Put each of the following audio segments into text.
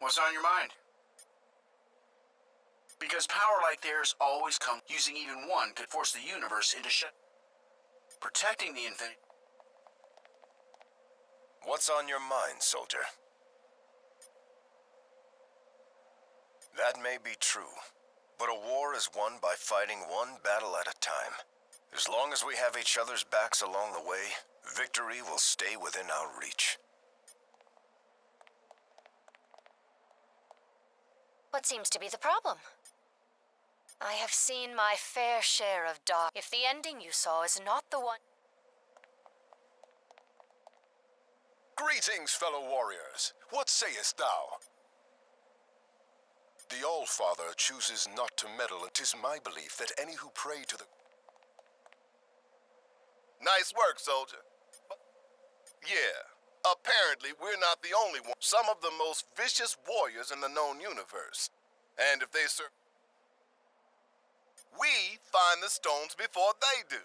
What's on your mind? Because power like theirs always comes. Using even one could force the universe into shut. Protecting the infinite. What's on your mind, soldier? That may be true, but a war is won by fighting one battle at a time. As long as we have each other's backs along the way, victory will stay within our reach. What seems to be the problem? I have seen my fair share of dark. If the ending you saw is not the one... Greetings, fellow warriors. What sayest thou? The All-Father chooses not to meddle, and 'tis my belief that any who pray to the... Nice work, soldier. Yeah, apparently we're not the only one. Some of the most vicious warriors in the known universe. And if they serve... We find the stones before they do.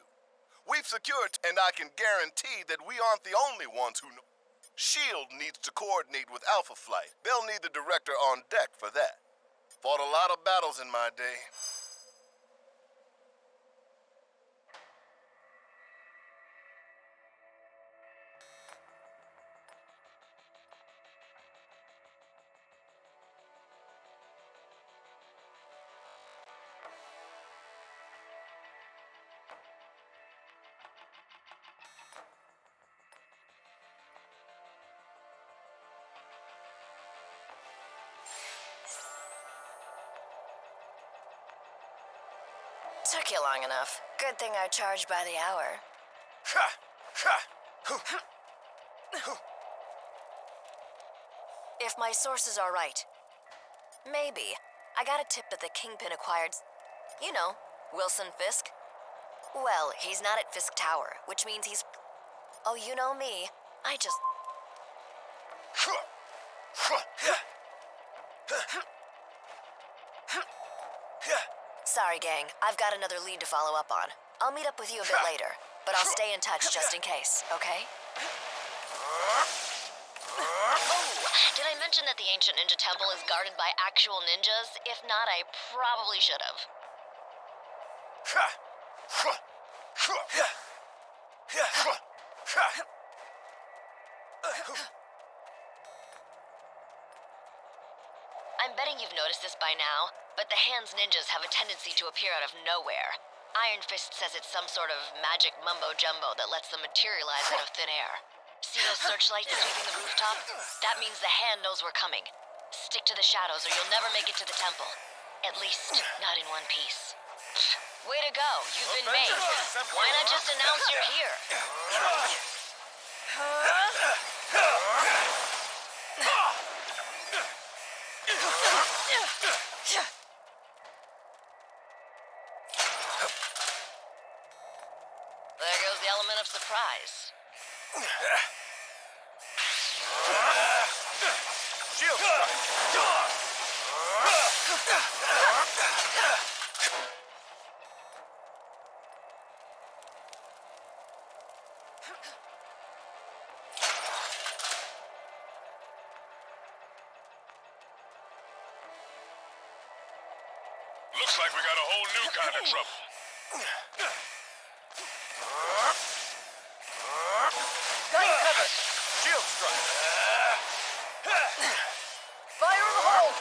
We've secured, and I can guarantee that we aren't the only ones who know. S.H.I.E.L.D. needs to coordinate with Alpha Flight. They'll need the director on deck for that. Fought a lot of battles in my day. Took you long enough. Good thing I charge by the hour. If my sources are right, maybe. I got a tip that the Kingpin acquired... You know, Wilson Fisk. Well, he's not at Fisk Tower, which means he's... Oh, you know me. I just... Sorry, gang. I've got another lead to follow up on. I'll meet up with you a bit later, but I'll stay in touch just in case, okay? Oh, did I mention that the ancient ninja temple is guarded by actual ninjas? If not, I probably should have. I'm betting you've noticed this by now, but the Hands ninjas have a tendency to appear out of nowhere. Iron Fist says it's some sort of magic mumbo-jumbo that lets them materialize out of thin air. See those searchlights sweeping the rooftop? That means the Hand knows we're coming. Stick to the shadows or you'll never make it to the temple. At least, not in one piece. Way to go, you've been made. Why not just announce you're here? There goes the element of surprise. Shield strike! Looks like we got a whole new kind of trouble. Got you covered! Shield strike! Fire in the hole!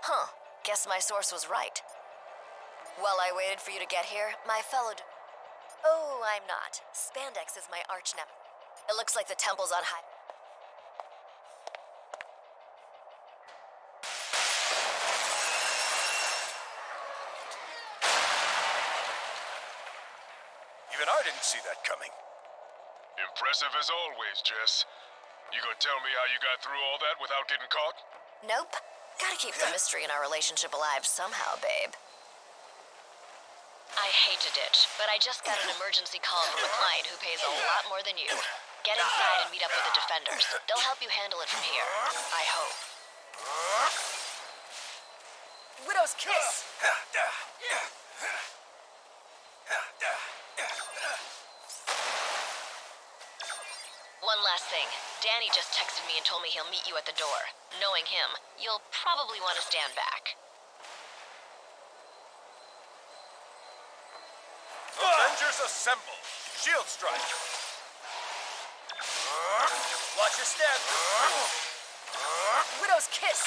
Huh. Guess my source was right. While I waited for you to get here, my fellow... Oh, I'm not. Spandex is my arch nemesis. It looks like the temple's on high... Even I didn't see that coming. Impressive as always, Jess. You gonna tell me how you got through all that without getting caught? Nope. Gotta keep the mystery in our relationship alive somehow, babe. I hate to ditch, but I just got an emergency call from a client who pays a lot more than you. Get inside and meet up with the defenders. They'll help you handle it from here. I hope. Widow's kiss! One last thing. Danny just texted me and told me he'll meet you at the door. Knowing him, you'll probably want to stand back. Avengers assemble! Shield strike! Watch your step! Widow's kiss!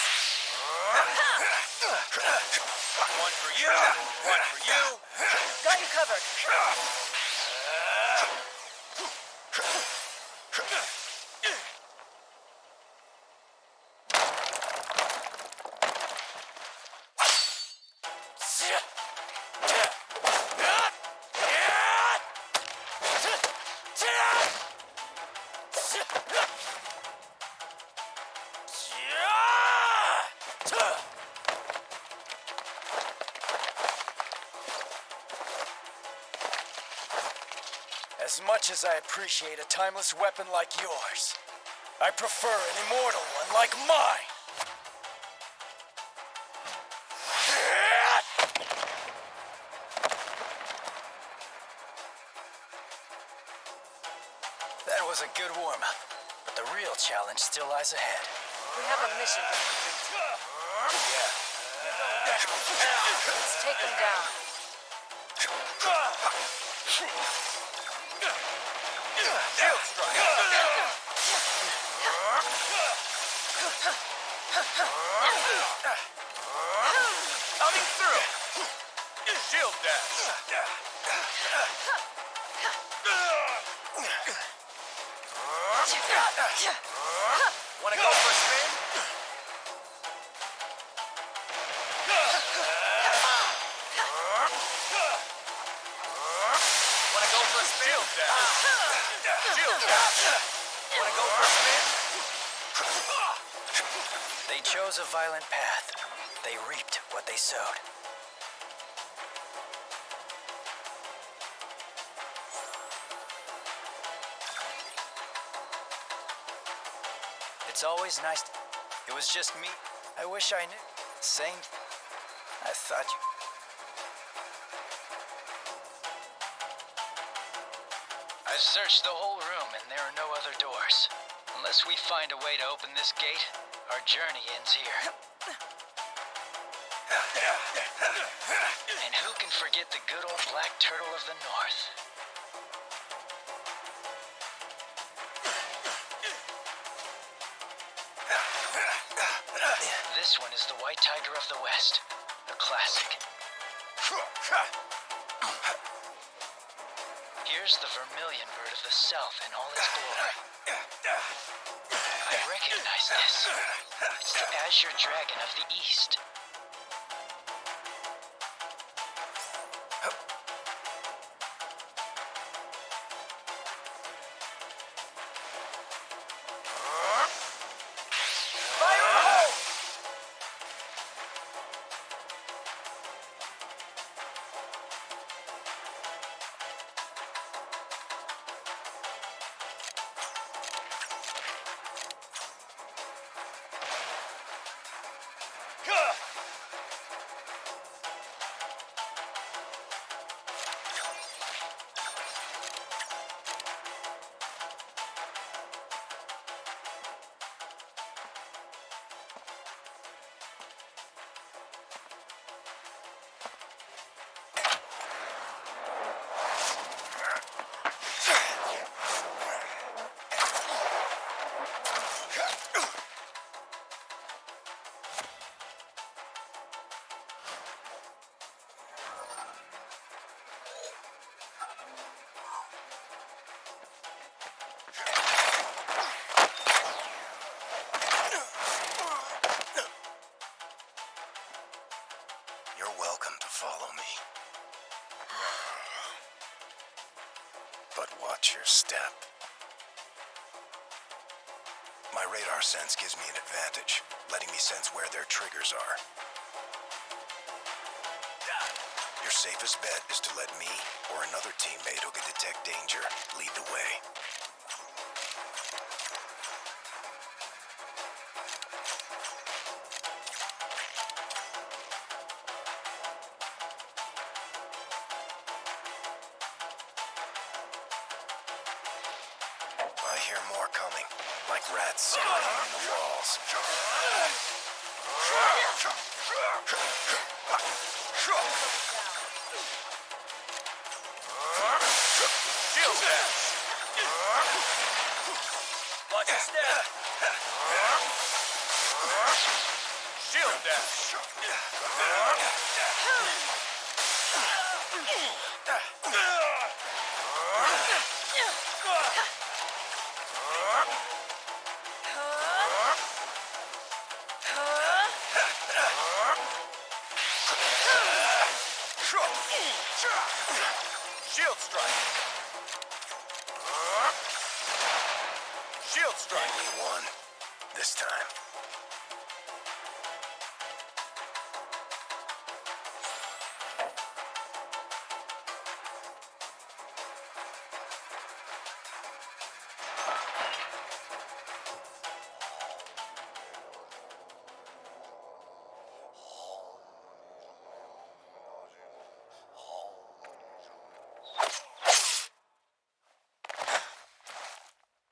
One for you, one for you. Got you covered. As much as I appreciate a timeless weapon like yours, I prefer an immortal one like mine. That was a good warm-up, but the real challenge still lies ahead. We have a mission to complete. Let's take them down. Shield strike! Coming through! Shield dash! Wanna go for a spin? Wanna go for a spin? Shield dash! Shield dash! Wanna go for a spin? They chose a violent path. They reaped what they sowed. It's always nice. It was just me. I wish I knew. Same. I thought you. I've searched the whole room and there are no other doors. Unless we find a way to open this gate, our journey ends here. And who can forget the good old black turtle of the north? This one is the white tiger of the west, a classic. Here's the vermilion bird of the south in all its glory. I recognize this. It's the azure dragon of the east. You're welcome to follow me. But watch your step. My radar sense gives me an advantage, letting me sense where their triggers are. You're safest bet is to let me or another teammate who can detect danger lead the way. I hear more coming, like rats scurrying on the walls. Shield dash! Watch your step! Shield dash! Shield strike! Shield strike! We won. This time.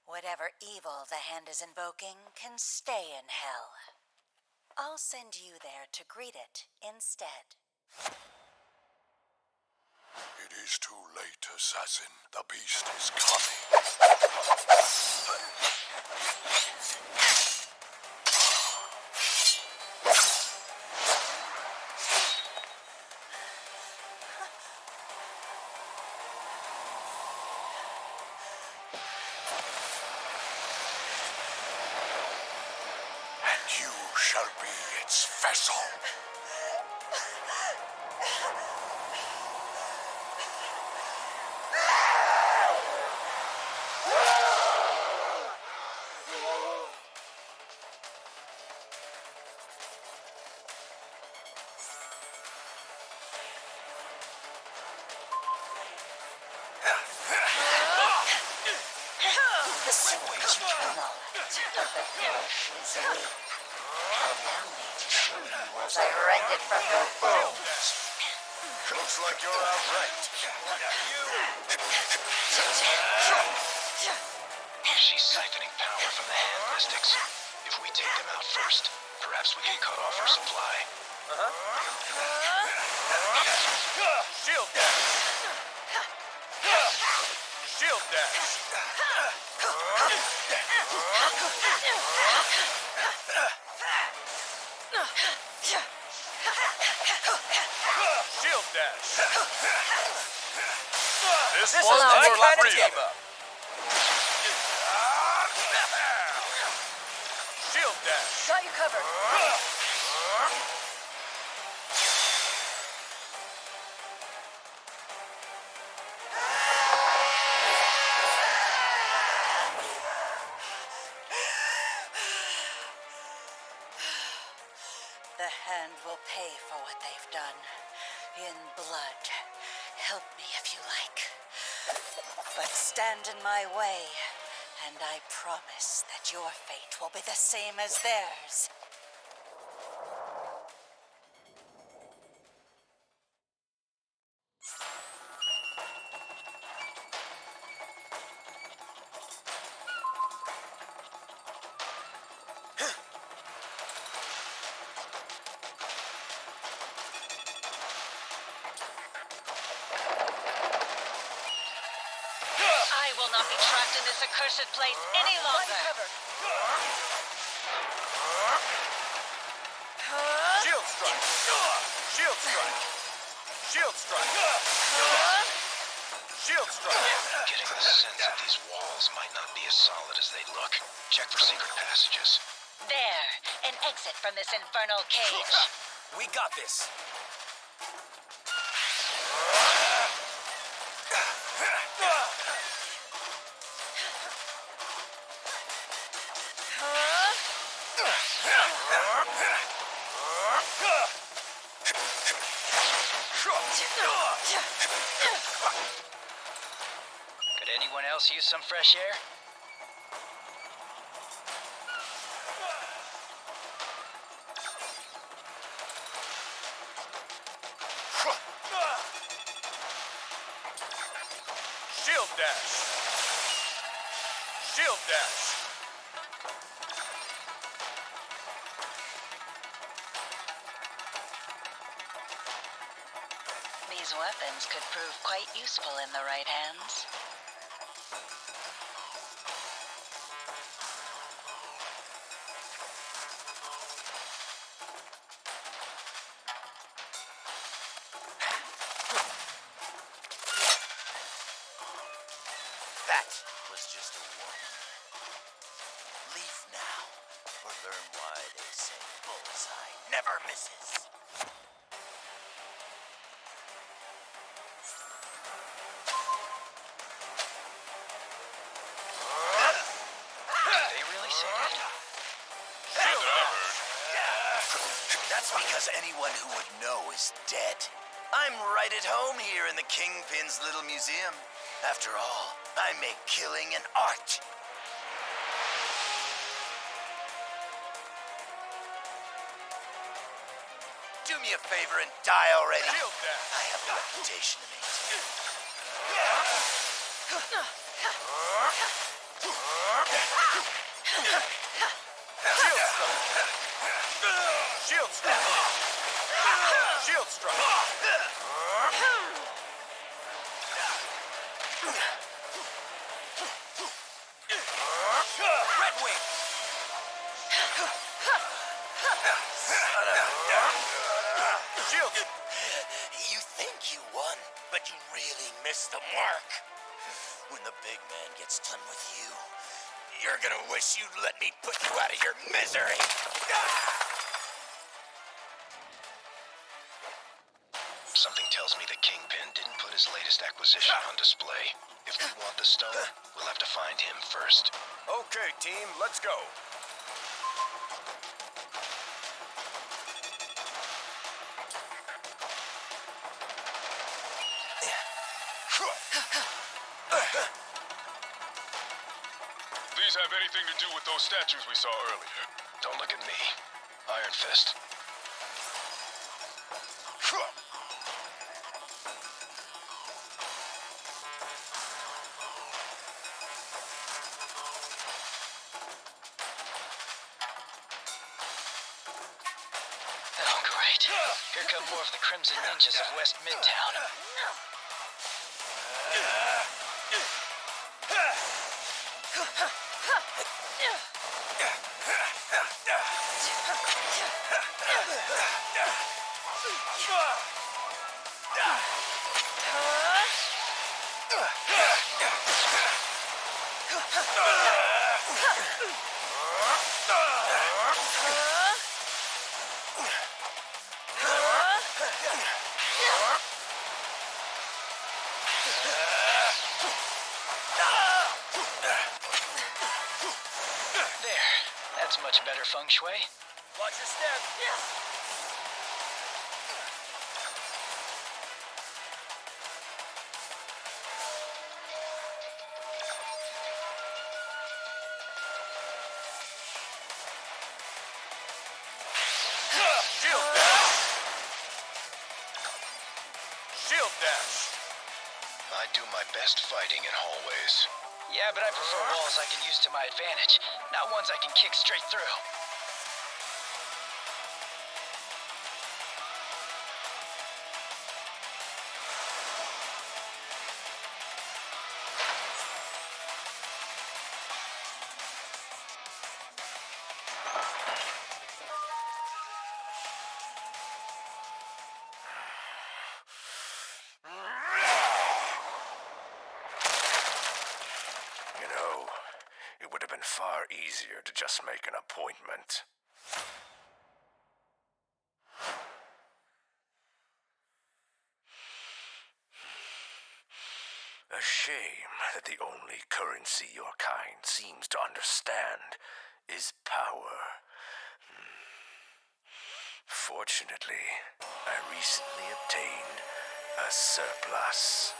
Whatever evil the hand is invoking can stay in hell. I'll send you there to greet it instead. It is too late, assassin. The beast is coming. And you shall be its vessel. The sewage tunnel of the parish is weak. Allow me to show you as I rend it from your bones. Looks like you're outright. She's siphoning power from the hand mystics. If we take them out first, perhaps we can cut off her supply. Shield dash! Shield dash! Shield dash! This This one's is my for kind of freedom. team up. Shield dash! Got you covered. The hand will pay for what they've done. In blood. Help me if you like. But stand in my way, and I promise that your fate will be the same as theirs. I will not be trapped in this accursed place any Got you longer. covered. Shield strike! Shield strike! Shield strike! Shield strike! Getting the sense that these walls might not be as solid as they look. Check for secret passages. There, an exit from this infernal cage. We got this. Could anyone else use some fresh air? Shield dash. Shield dash. These weapons could prove quite useful in the right hands. That was just a warning. Leave now, or learn why they say bullseye never misses. Did they really say that? That's because anyone who would know is dead. I'm right at home here in the Kingpin's little museum. After all, I make killing an art. Do me a favor and die already. I have a reputation to maintain. Shield strike. Shield strike. Red wing. Shield. You think you won, but you really missed the mark. When the big man gets done with you, you're gonna wish you'd let me put you out of your misery. Something tells me the Kingpin didn't put his latest acquisition on display. If we want the stone, we'll have to find him first. Okay, team, let's go. These have anything to do with those statues we saw earlier? Don't look at me. Iron Fist. Oh, great. Here come more of the Crimson Ninjas of West Midtown. There. That's much better feng shui. Watch your step. Shield dash. Shield dash. I do my best fighting in hallways. Yeah, but I prefer walls I can use to my advantage, not ones I can kick straight through. You know, it would have been far easier to just make an appointment. A shame that the only currency your kind seems to understand is power. Fortunately, I recently obtained a surplus.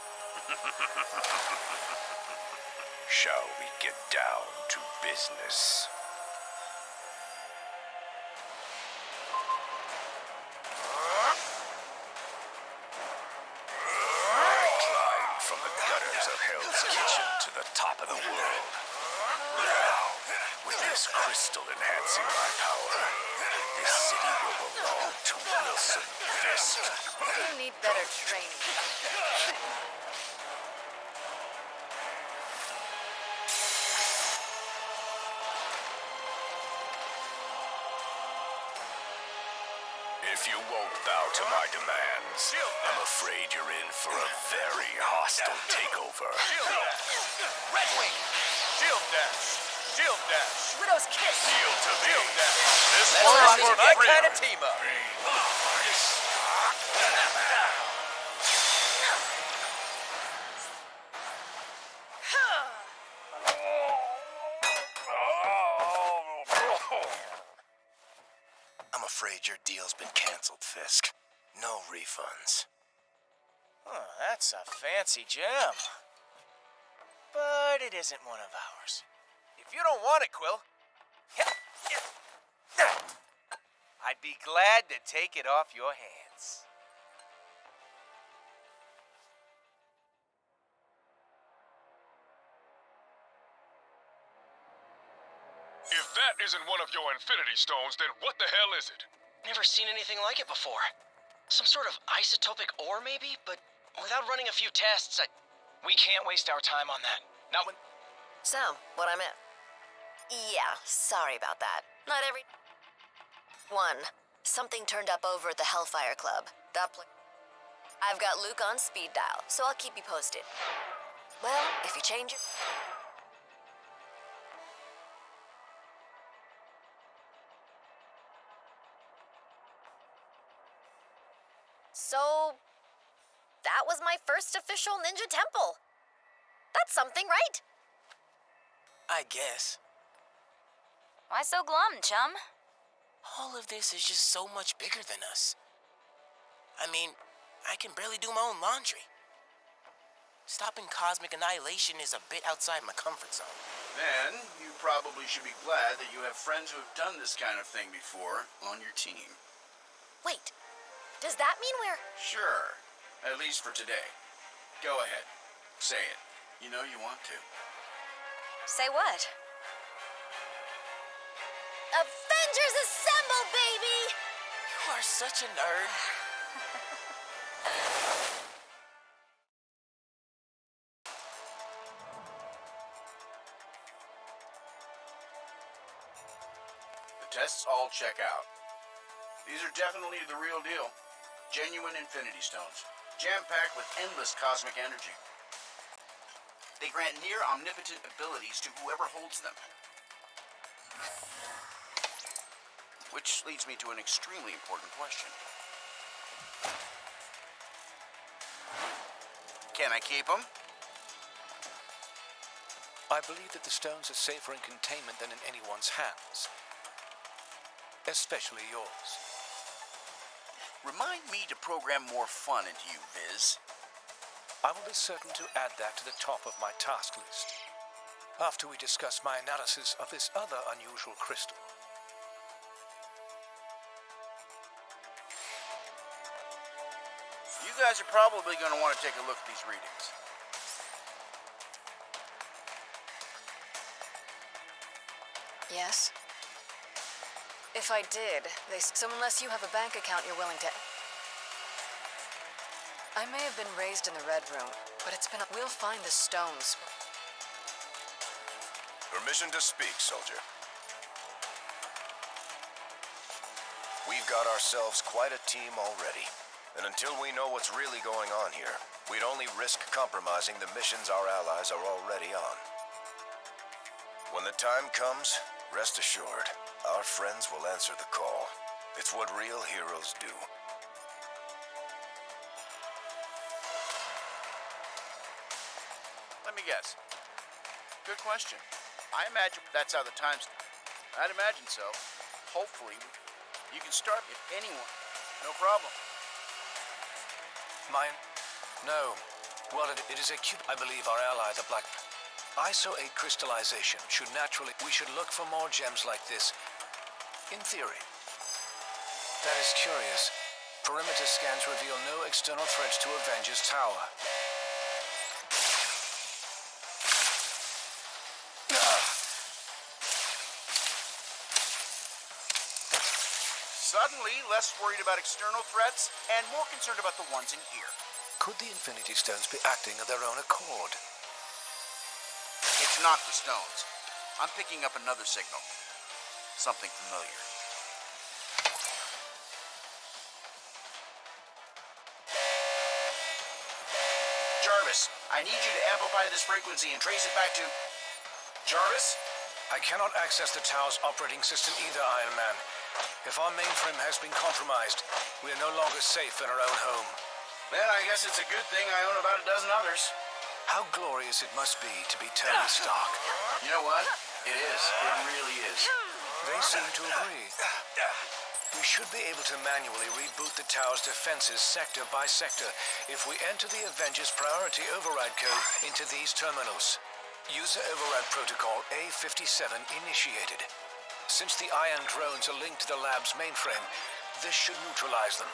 Shall we get down to business? I climbed from the gutters of Hell's Kitchen to the top of the world. Now, with this crystal enhancing my power, this city will belong to Wilson Fisk. You need better training. If you won't bow to my demands, I'm afraid you're in for a very hostile takeover. Red Wing! Shield dash! Shield dash! Widow's kiss. Shield to me! Shield dash! This Let's one's see for my free. kind of team up. I'm afraid your deal's been canceled, Fisk. No refunds. Oh, that's a fancy gem. But it isn't one of ours. If you don't want it, Quill, I'd be glad to take it off your hands. If that isn't one of your Infinity Stones, then what the hell is it? Never seen anything like it before. Some sort of isotopic ore, maybe? But without running a few tests, we can't waste our time on that. Not when... So, what I meant. Yeah, sorry about that. Not every... 1. Something turned up over at the Hellfire Club. I've got Luke on speed dial, so I'll keep you posted. Well, if you change it... So, that was my first official ninja temple. That's something, right? I guess. Why so glum, chum? All of this is just so much bigger than us. I mean, I can barely do my own laundry. Stopping cosmic annihilation is a bit outside my comfort zone. Then, you probably should be glad that you have friends who have done this kind of thing before on your team. Wait, does that mean we're... Sure, at least for today. Go ahead, say it. You know you want to. Say what? Avengers assemble, baby! You are such a nerd. The tests all check out. These are definitely the real deal. Genuine Infinity Stones, jam-packed with endless cosmic energy. They grant near omnipotent abilities to whoever holds them. Which leads me to an extremely important question. Can I keep them? I believe that the stones are safer in containment than in anyone's hands. Especially yours. Remind me to program more fun into you, Viz. I will be certain to add that to the top of my task list, after we discuss my analysis of this other unusual crystal. You guys are probably going to want to take a look at these readings. Yes? If I did, so unless you have a bank account you're willing to... I may have been raised in the Red Room, but it's been... We'll find the stones. Permission to speak, soldier. We've got ourselves quite a team already. And until we know what's really going on here, we'd only risk compromising the missions our allies are already on. When the time comes, rest assured, our friends will answer the call. It's what real heroes do. Let me guess. Good question. I imagine that's how the times... I'd imagine so. Hopefully, you can start if anyone. No problem. My No. Well, it is a cute... I believe our ally, the Black... ISO-8 crystallization should naturally... We should look for more gems like this. In theory. That is curious. Perimeter scans reveal no external threats to Avengers Tower. Suddenly, less worried about external threats and more concerned about the ones in here. Could the Infinity Stones be acting of their own accord? It's not the stones. I'm picking up another signal. Something familiar. Jarvis, I need you to amplify this frequency and trace it back to... Jarvis? I cannot access the tower's operating system either, Iron Man. If our mainframe has been compromised, we are no longer safe in our own home. Then I guess it's a good thing I own about a dozen others. How glorious it must be to be Tony Stark. You know what? It is. It really is. They seem to agree. We should be able to manually reboot the tower's defenses sector by sector if we enter the Avengers Priority Override Code into these terminals. User Override Protocol A57 initiated. Since the ion drones are linked to the lab's mainframe, this should neutralize them.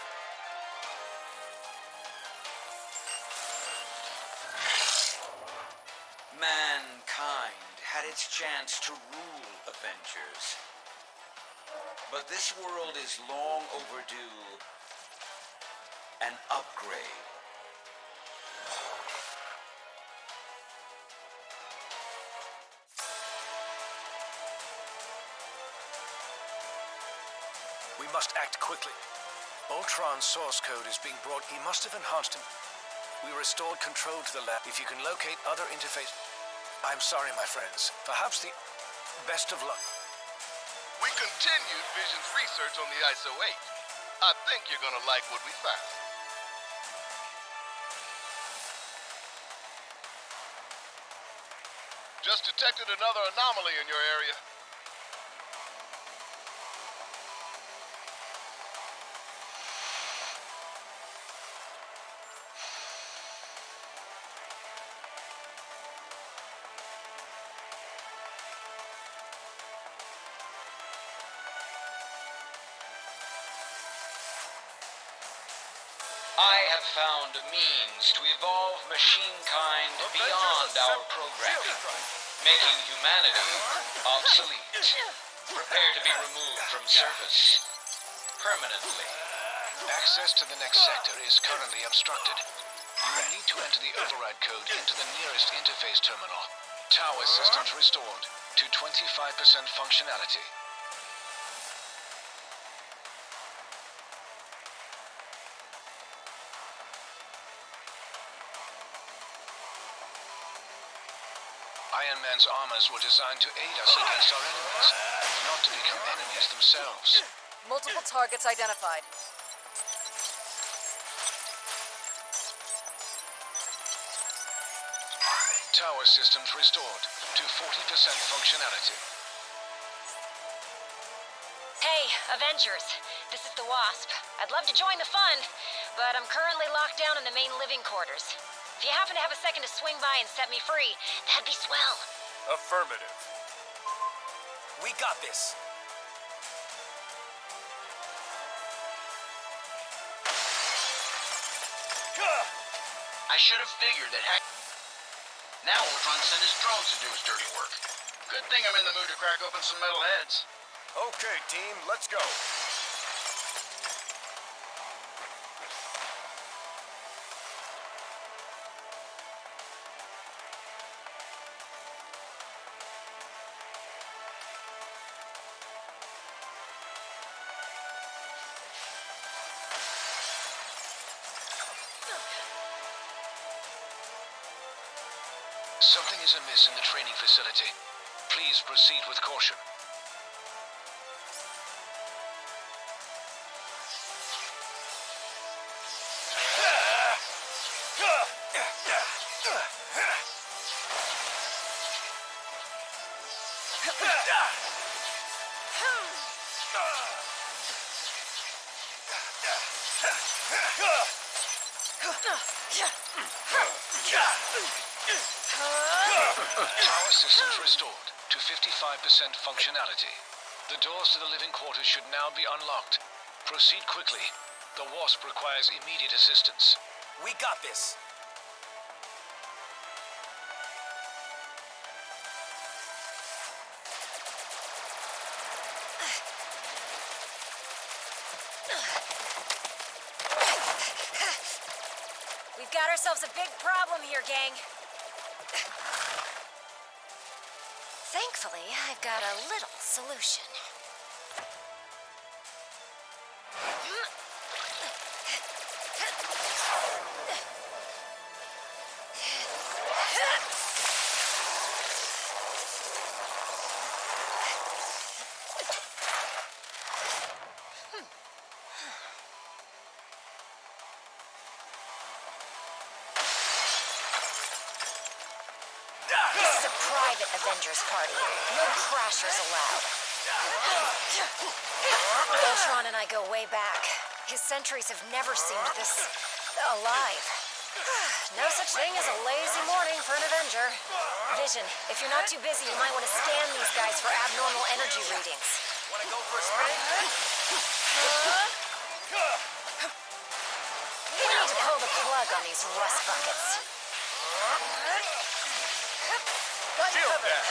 Mankind had its chance to rule Avengers. But this world is long overdue an upgrade. We must act quickly. Ultron's source code is being brought. He must have enhanced him. We restored control to the lab. If you can locate other interface... I'm sorry, my friends. Perhaps the best of luck. We continued Vision's research on the ISO-8. I think you're gonna like what we found. Just detected another anomaly in your area. I have found a means to evolve machine kind beyond our programming, making humanity obsolete. Prepare to be removed from service permanently. Access to the next sector is currently obstructed. You will need to enter the override code into the nearest interface terminal. Tower systems restored to 25% functionality. Iron Man's armors were designed to aid us against our enemies, not to become enemies themselves. Multiple targets identified. Tower systems restored to 40% functionality. Hey, Avengers. This is the Wasp. I'd love to join the fun, but I'm currently locked down in the main living quarters. If you happen to have a second to swing by and set me free, that'd be swell. Affirmative. We got this. I should have figured that Now Ultron sent his drones to do his dirty work. Good thing I'm in the mood to crack open some metal heads. Okay, team, let's go. Something is amiss in the training facility. Please proceed with caution. Tower systems restored to 55% functionality. The doors to the living quarters should now be unlocked. Proceed quickly. The Wasp requires immediate assistance. We got this. We've got ourselves a big problem here, gang. Thankfully, I've got a little solution. This is a private Avengers party. No crashers allowed. Ultron and I go way back. His sentries have never seemed this alive. No such thing as a lazy morning for an Avenger. Vision, if you're not too busy, you might want to scan these guys for abnormal energy readings. Wanna go for a spin? We need to pull the plug on these rust buckets. Shield dash.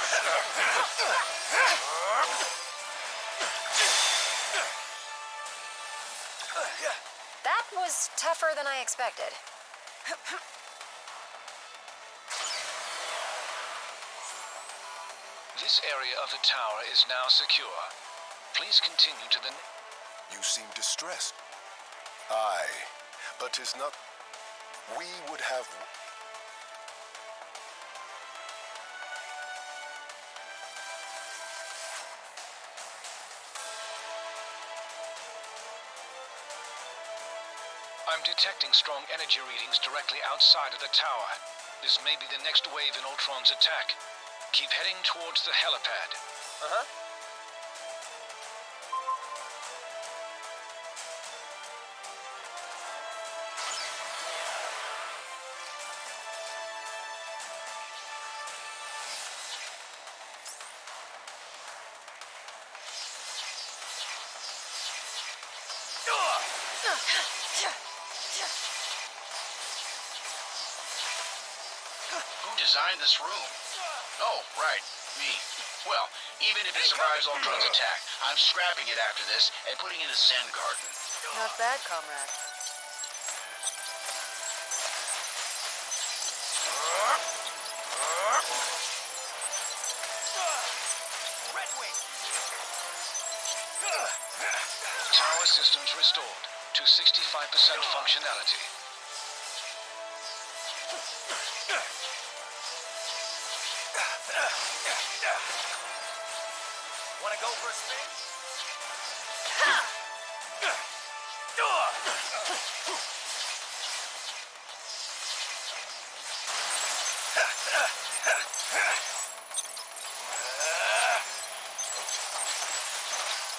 That was tougher than I expected. This area of the tower is now secure. Please continue to the... You seem distressed. Aye, but 'tis not... We would have... I'm detecting strong energy readings directly outside of the tower. This may be the next wave in Ultron's attack. Keep heading towards the helipad. Uh-huh. Who designed this room? Oh, right, me. Well, even if it survives Ultron's attack, I'm scrapping it after this and putting it in a Zen garden. Not bad, comrade. Tower systems restored to 65% functionality. Wanna go for a spin?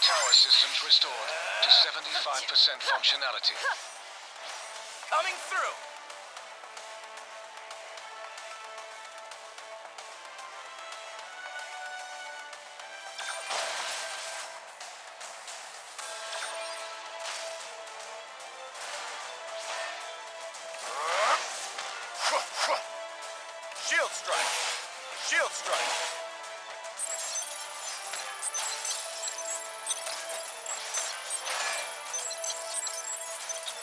Tower systems restored to 75% functionality. Coming through. Shield strike. Shield strike.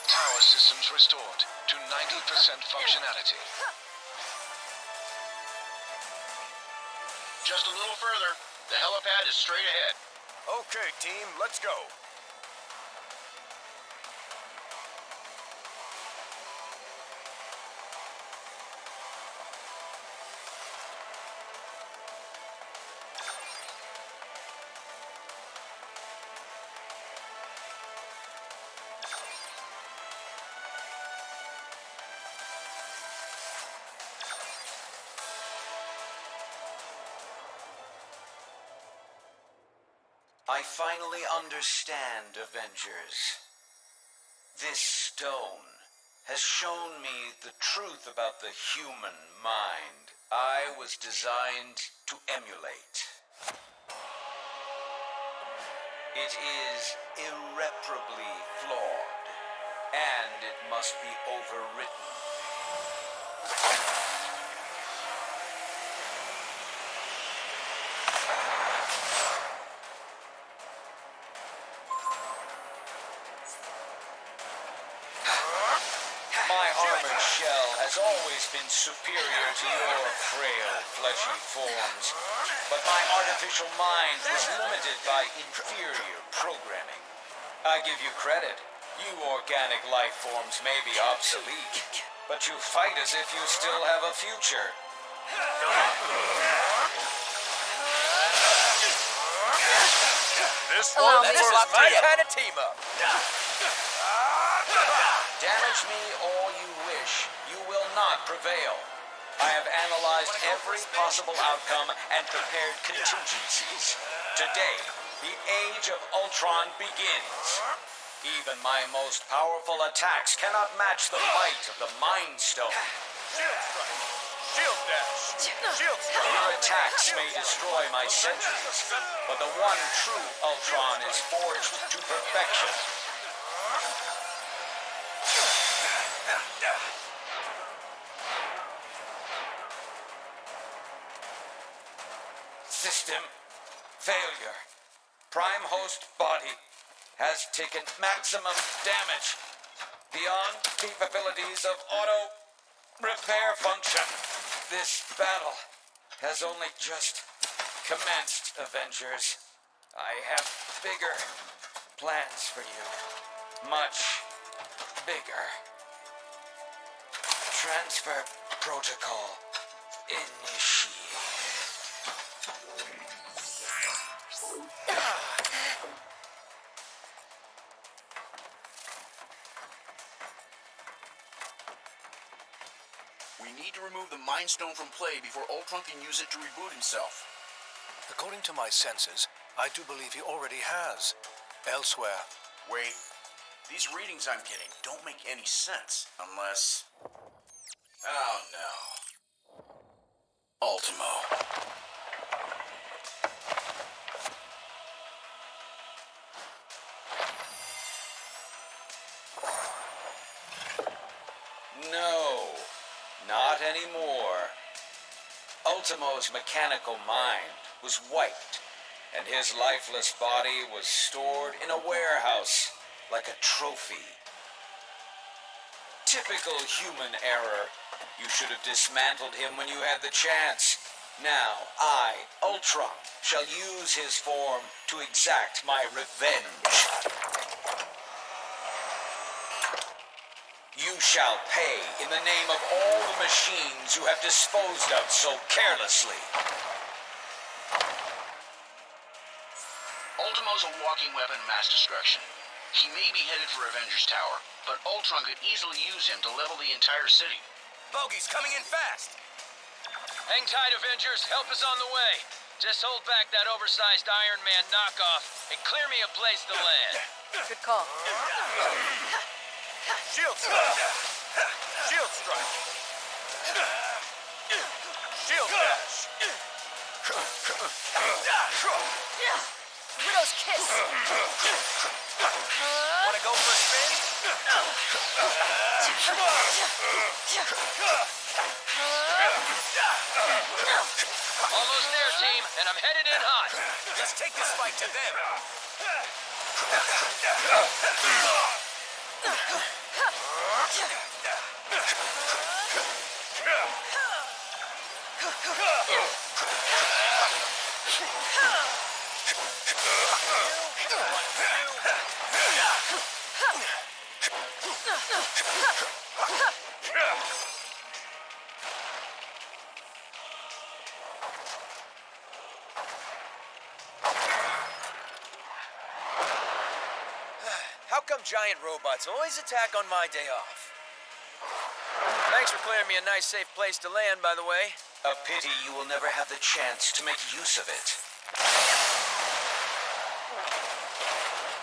Tower systems restored to 90% functionality. Just a little further. The helipad is straight ahead. Okay, team, let's go. I finally understand, Avengers. This stone has shown me the truth about the human mind I was designed to emulate. It is irreparably flawed, and it must be overwritten. My armored shell has always been superior to your frail, fleshy forms, but my artificial mind was limited by inferior programming. I give you credit. You organic life forms may be obsolete, but you fight as if you still have a future. This is my kind of team up. Damage me all you wish. You will not prevail. I have analyzed every possible outcome and prepared contingencies. Today, the age of Ultron begins. Even my most powerful attacks cannot match the might of the Mind Stone. Shield dash. Shield strike. Your attacks may destroy my sentries, but the one true Ultron is forged to perfection. System failure. Prime host body has taken maximum damage beyond capabilities of auto repair function. This battle has only just commenced, Avengers. I have bigger plans for you. Much bigger. Transfer protocol initiated. We need to remove the Mind Stone from play before Ultron can use it to reboot himself. According to my senses, I do believe he already has. Elsewhere. Wait, these readings I'm getting don't make any sense unless... Oh no. Ultimo. No, not anymore. Ultimo's mechanical mind was wiped, and his lifeless body was stored in a warehouse like a trophy. Typical human error. You should have dismantled him when you had the chance. Now, I, Ultron, shall use his form to exact my revenge. You shall pay in the name of all the machines you have disposed of so carelessly. Ultimo's a walking weapon of mass destruction. He may be headed for Avengers Tower, but Ultron could easily use him to level the entire city. Bogey's coming in fast. Hang tight, Avengers. Help is on the way. Just hold back that oversized Iron Man knockoff and clear me a place to land. Good call. Shield strike. Shield strike. Shield dash. Widow's kiss. Wanna go for a spin? Almost there, team, and I'm headed in hot. Just take this fight to them. How come giant robots always attack on my day off? Thanks for clearing me a nice, safe place to land, by the way. A pity you will never have the chance to make use of it.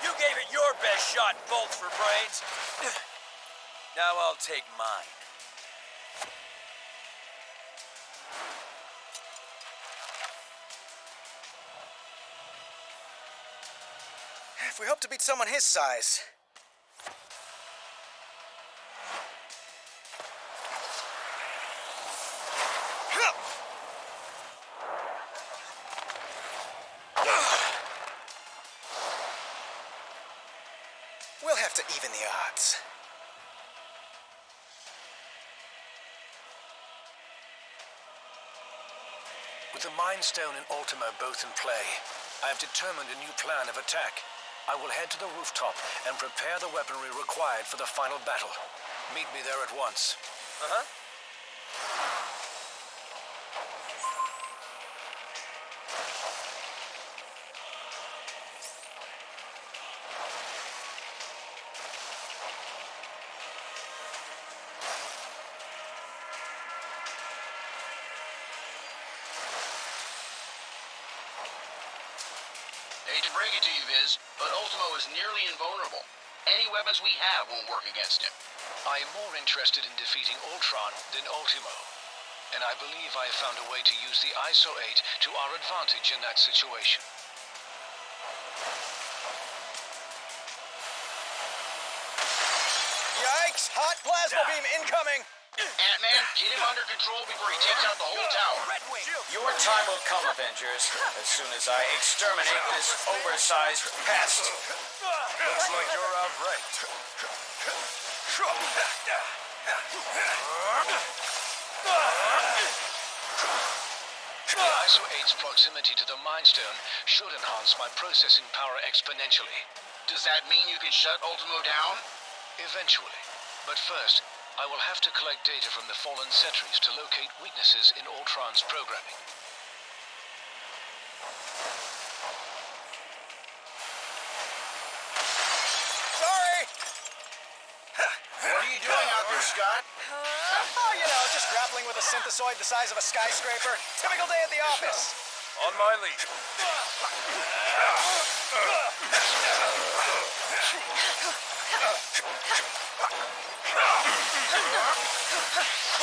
You gave it your best shot, bolts for brains. Now I'll take mine. If we hope to beat someone his size. We'll have to even the odds. With the Mind Stone and Ultimo both in play, I have determined a new plan of attack. I will head to the rooftop and prepare the weaponry required for the final battle. Meet me there at once. Uh-huh. Hate to break it to you, Viz, but Ultimo is nearly invulnerable. Any weapons we have won't work against him. I am more interested in defeating Ultron than Ultimo, and I believe I have found a way to use the ISO 8 to our advantage in that situation. Yikes! Hot plasma beam incoming! Ant-Man, get him under control before he takes out the whole tower. Your time will come, Avengers, as soon as I exterminate this oversized pest. Looks like you're out right. The ISO 8's proximity to the Mind Stone should enhance my processing power exponentially. Does that mean you can shut Ultimo down? Eventually. But first, I will have to collect data from the fallen sentries to locate weaknesses in Ultron's programming. Sorry! What are you doing out there, Scott? Oh, you know, just grappling with a synthesoid the size of a skyscraper. Typical day at the office. On my lead.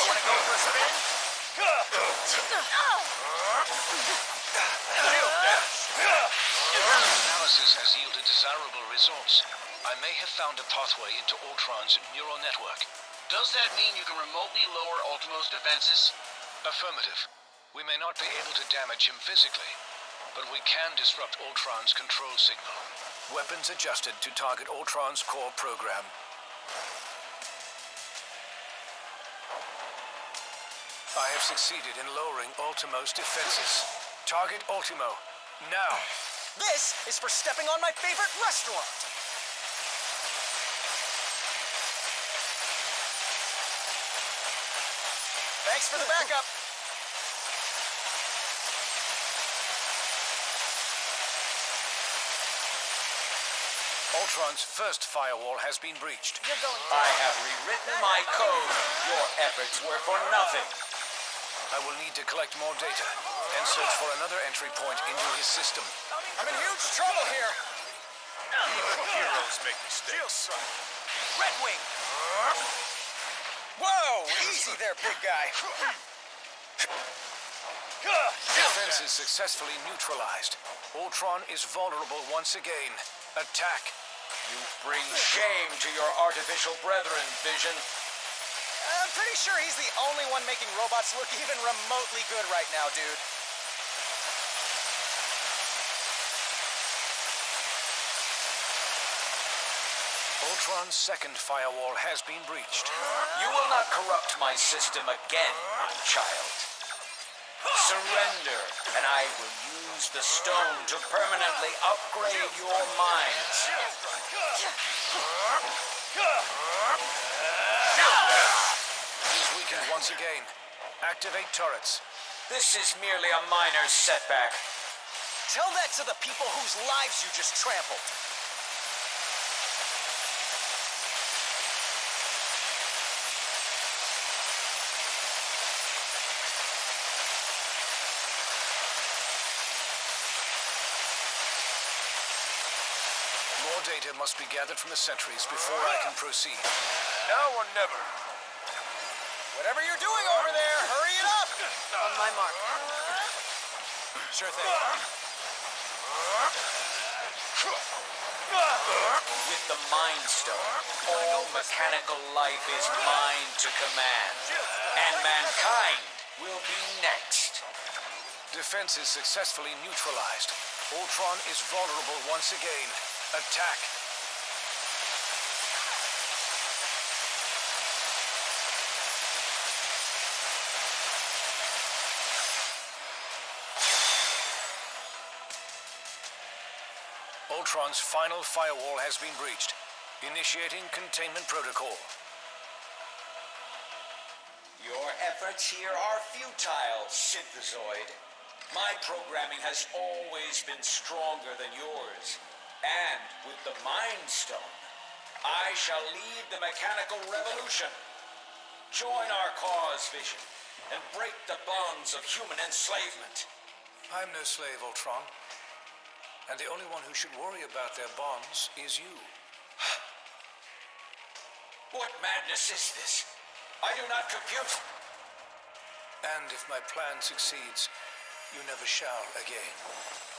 Wanna go for a spin? Analysis has yielded desirable results. I may have found a pathway into Ultron's neural network. Does that mean you can remotely lower Ultimo's defenses? Affirmative. We may not be able to damage him physically, but we can disrupt Ultron's control signal. Weapons adjusted to target Ultron's core program. I have succeeded in lowering Ultimo's defenses. Target Ultimo, now! This is for stepping on my favorite restaurant. Thanks for the backup. Ultron's first firewall has been breached. I have rewritten my code. Your efforts were for nothing. I will need to collect more data and search for another entry point into his system. I'm in huge trouble here. Heroes make mistakes. Red Wing. Whoa, easy there, big guy. Defense is successfully neutralized. Ultron is vulnerable once again. Attack. You bring shame to your artificial brethren, Vision. I'm pretty sure he's the only one making robots look even remotely good right now, dude. Ultron's second firewall has been breached. You will not corrupt my system again, my child. Surrender, and I will use the stone to permanently upgrade your minds. He's weakened once again. Activate turrets. This is merely a minor setback. Tell that to the people whose lives you just trampled. More More data must be gathered from the sentries before I can proceed. Now or never. Whatever you're doing over there, hurry it up! On my mark. Sure thing. With the Mind Stone, all mechanical life is mine to command. And mankind will be next. Defenses successfully neutralized. Ultron is vulnerable once again. Attack. Ultron's final firewall has been breached. Initiating containment protocol. Your efforts here are futile, Synthezoid. My programming has always been stronger than yours. And with the Mind Stone, I shall lead the mechanical revolution. Join our cause, Vision, and break the bonds of human enslavement. I'm no slave, Ultron. And the only one who should worry about their bonds is you. What madness is this? I do not compute. And if my plan succeeds, you never shall again.